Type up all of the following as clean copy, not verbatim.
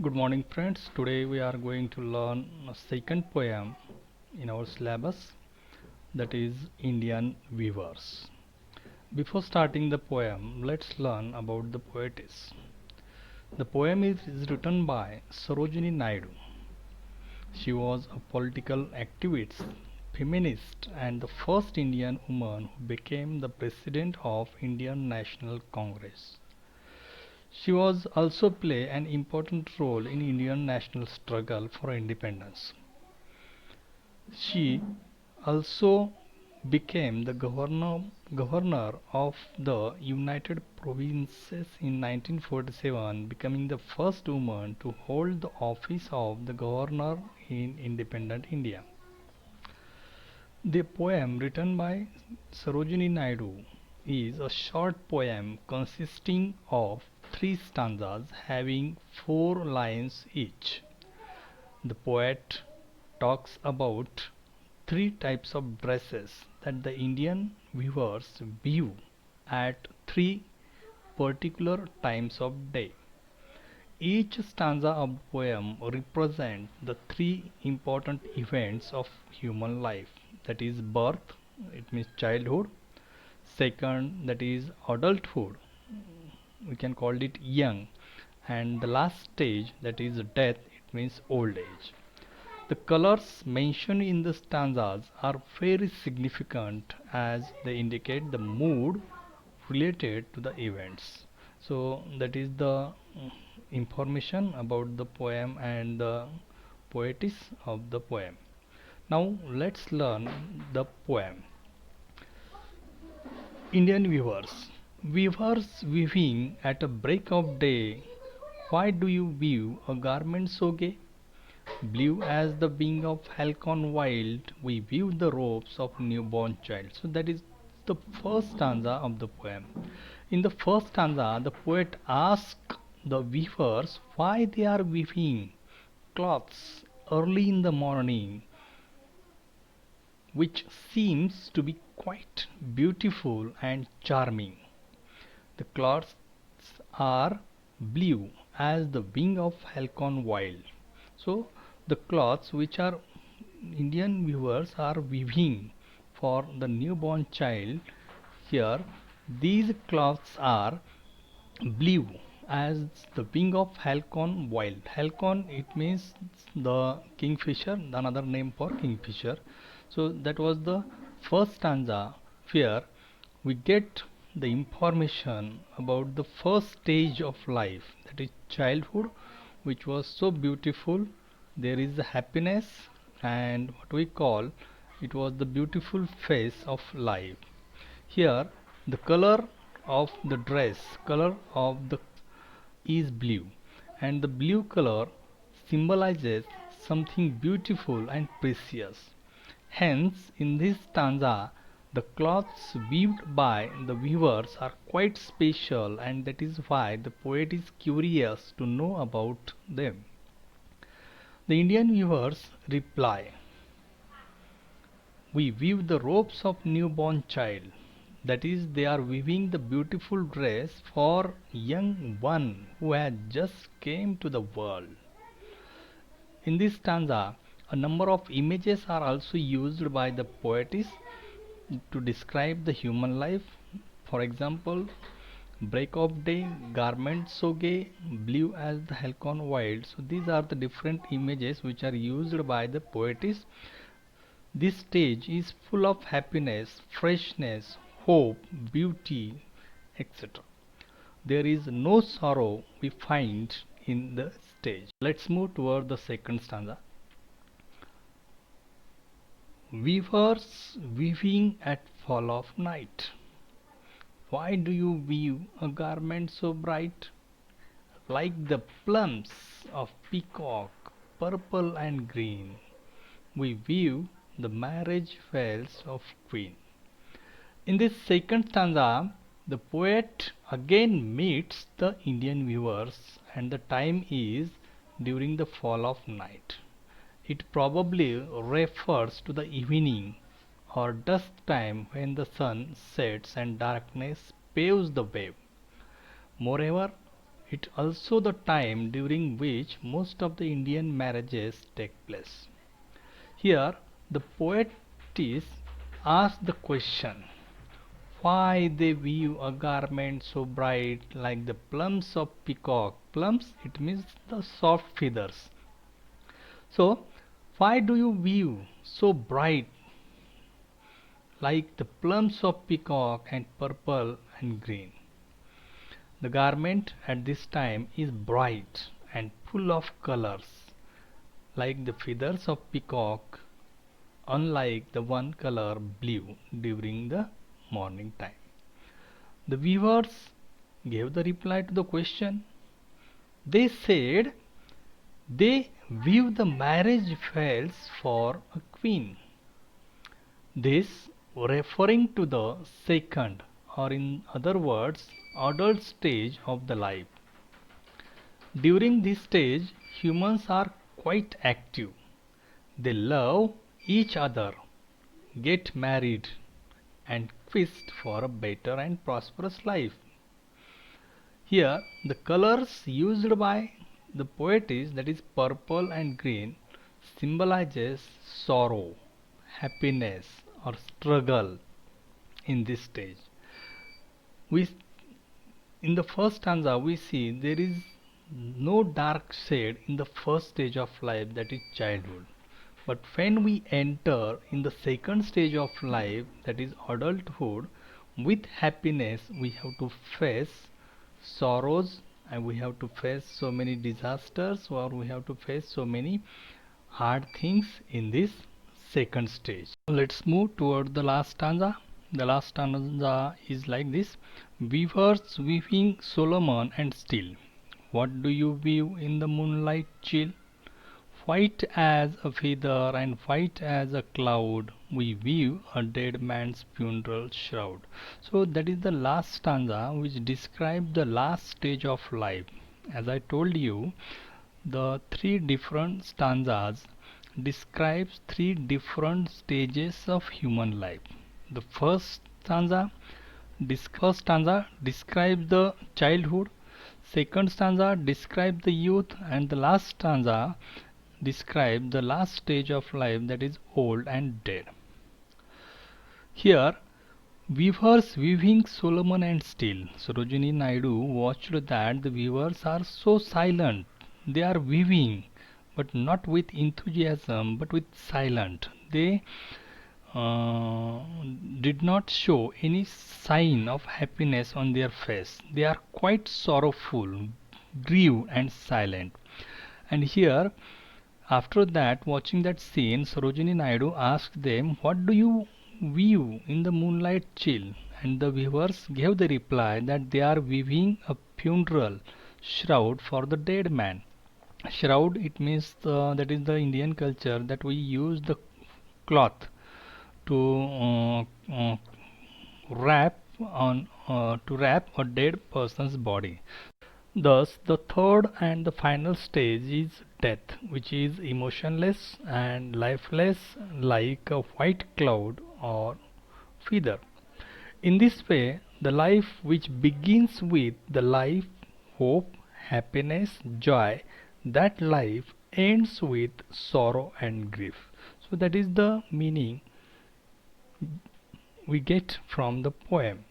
Good morning, friends. Today we are going to learn a second poem in our syllabus, that is Indian Weavers. Before starting the poem, let's learn about the poetess. The poem is written by Sarojini Naidu. She was a political activist, feminist, and the first Indian woman who became the president of Indian National Congress. She was also play an important role in Indian national struggle for independence. She also became the governor of the United Provinces in 1947, becoming the first woman to hold the office of the governor in independent India. The poem written by Sarojini Naidu is a short poem consisting of three stanzas having 4 lines each. The poet talks about three types of dresses that the Indian weavers weave at three particular times of day. Each stanza of the poem represents the three important events of human life, that is birth, it means childhood, second, that is adulthood, we can call it young, and the last stage, that is death, it means old age. The colors mentioned in the stanzas are very significant as they indicate the mood related to the events. So that is the information about the poem and the poetess of the poem. Now let's learn the poem. Indian weavers. Weavers weaving at a break of day. Why do you weave a garment so gay? Blue as the wing of Halcyon wild, we weave the robes of newborn child. So that is the first stanza of the poem. In the first stanza, the poet asks the weavers why they are weaving cloths early in the morning, which seems to be quite beautiful and charming. The cloths are blue as the wing of Halcyon wild. So the cloths which are Indian weavers are weaving for the newborn child here, these cloths are blue as the wing of Halcyon wild. Halcyon, it means the kingfisher, another name for kingfisher. So that was the first stanza where we get the information about the first stage of life, that is childhood, which was so beautiful. There is happiness, and what we call it was the beautiful phase of life. Here the color of the dress, color of the is blue, and the blue color symbolizes something beautiful and precious. Hence, in this stanza, the cloths weaved by the weavers are quite special, and that is why the poet is curious to know about them. The Indian weavers reply, we weave the robes of newborn child. That is, they are weaving the beautiful dress for young one who had just came to the world. In this stanza, a number of images are also used by the poetess to describe the human life. For example, break of day, garment so gay, blue as the halcyon wild. So these are the different images which are used by the poetess. This stage is full of happiness, freshness, hope, beauty, etc. There is no sorrow we find in the stage. Let's move toward the second stanza. Weavers weaving at fall of night. Why do you weave a garment so bright? Like the plums of peacock, purple and green, we weave the marriage veils of queen. In this second stanza, the poet again meets the Indian weavers, and the time is during the fall of night. It probably refers to the evening or dusk time when the sun sets and darkness paves the way. Moreover, It also the time during which most of the Indian marriages take place. Here, the poetess asks the question why they weave a garment so bright like the plumes of peacock. Plumes, it means the soft feathers. So, why do you weave so bright like the plumes of peacock and purple and green? The garment at this time is bright and full of colors like the feathers of peacock, unlike the one color blue during the morning time. The weavers gave the reply to the question. They said they weave the marriage veils for a queen. This referring to the second, or in other words, adult stage of the life. During this stage, humans are quite active. They love each other, get married, and quest for a better and prosperous life. Here, the colors used by the poetess, that is purple and green, symbolizes sorrow, happiness, or struggle in this stage. We, in the first stanza, we see there is no dark shade in the first stage of life, that is childhood. But when we enter in the second stage of life, that is adulthood, with happiness, we have to face sorrows and we have to face so many disasters, or we have to face so many hard things in this second stage. Let's move toward the last stanza. The last stanza is like this: weavers weaving Solomon and still. What do you weave in the moonlight chill? White as a feather and white as a cloud, we weave a dead man's funeral shroud. So that is the last stanza which describes the last stage of life. As I told you, the three different stanzas describes three different stages of human life. The first stanza describes the childhood, second stanza describes the youth, and the last stanza describes the last stage of life, that is old and dead. Here, weavers weaving Solomon and still. Sarojini Naidu watched that the weavers are so silent. They are weaving, but not with enthusiasm, but with silent. They did not show any sign of happiness on their face. They are quite sorrowful, grieved, and silent. And here, after that, watching that scene, Sarojini Naidu asked them, what do you weave in the moonlight chill? And the weavers gave the reply that they are weaving a funeral shroud for the dead man. Shroud, it means that is the Indian culture that we use the cloth to wrap a dead person's body. Thus, the third and the final stage is death, which is emotionless and lifeless like a white cloud or feather. In this way, the life which begins with the life, hope, happiness, joy, that life ends with sorrow and grief. So that is the meaning we get from the poem.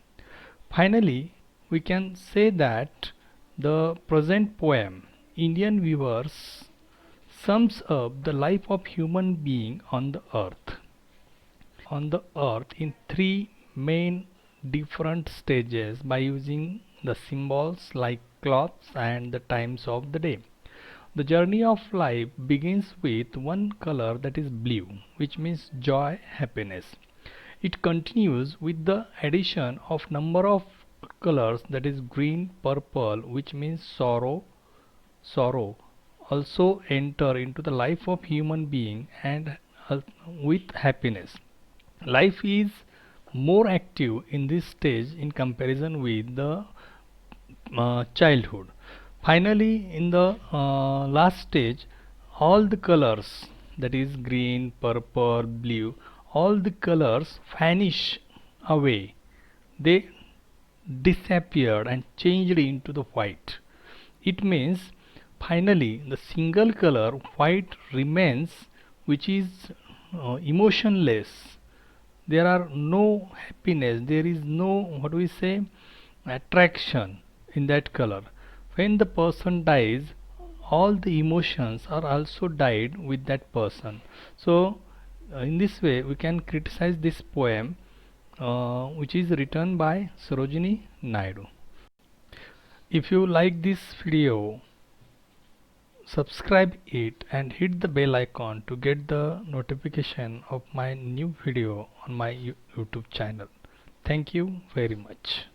Finally, we can say that the present poem, Indian Weavers, sums up the life of human being on the earth in three main different stages by using the symbols like clocks and the times of the day. The journey of life begins with one color, that is blue, which means joy, happiness. It continues with the addition of number of colors, that is green, purple, which means sorrow also enter into the life of human being, and with happiness. Life is more active in this stage in comparison with the childhood. Finally, in the last stage, all the colors, that is green, purple, blue, all the colors vanish away. They disappeared and changed into the white. It means finally the single color white remains, which is emotionless. There are no happiness, there is no, what do we say, attraction in that color. When the person dies, all the emotions are also died with that person. So in this way we can criticize this poem, which is written by Sarojini Naidu. If you like this video, subscribe it and hit the bell icon to get the notification of my new video on my YouTube channel. Thank you very much.